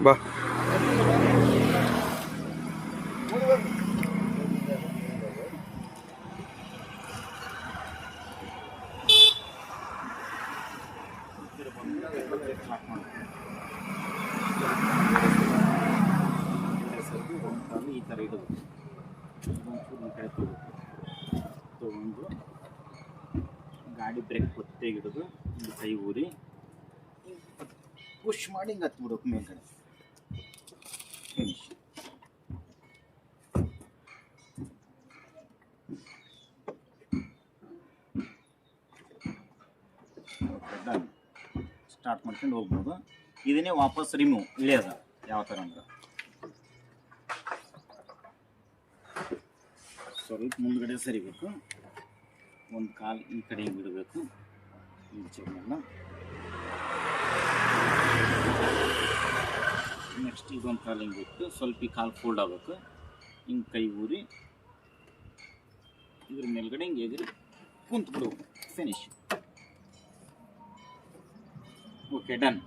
ಬಾ ಈ ಥರ ಇಡೋದು ಒಂಚೂರು ಕಡೆ ತೊಗೊಂಡು ಗಾಡಿ ಬ್ರೇಕ್ ಗೊತ್ತೇಗೆ ಹಿಡಿದು ಕೈ ಊರಿ ಪುಷ್ ಮಾಡಿ ಹಿಂಗೆ ಹತ್ಬಿಡ್ಬೇಕು ಮೇಲ್ಗಡೆ ಫಿನಿಶ್. ಡನ್. ಸ್ಟಾರ್ಟ್ ಮಾಡ್ಕೊಂಡು ಹೋಗ್ಬೋದು. ಇದನ್ನೇ ವಾಪಸ್ ರಿಮೂವ್ ಇಳಿಯೋದ ಯಾವ ಥರ ಅಂದ್ರೆ ಸ್ವಲ್ಪ ಮುಂದ್ಗಡೆ ಸರಿಬೇಕು, ಒಂದು ಕಾಲು ಈ ಕಡೆ ಹಿಂಗೆ ಬಿಡಬೇಕು, ಈಚೆಲ್ಲ ನೆಕ್ಸ್ಟ್ ಇದೊಂದು ಕಾಲು ಹಿಂಗೆ ಬಿಟ್ಟು ಸ್ವಲ್ಪ ಈ ಕಾಲು ಫೋಲ್ಡ್ ಆಗಬೇಕು, ಹಿಂಗೆ ಕೈ ಊರಿ ಇದ್ರ ಮೇಲ್ಗಡೆ ಹಿಂಗೆ ಎಗರಿ ಕುಂತ್ಬಿಡು. ಫಿನಿಶ್. Okay, done.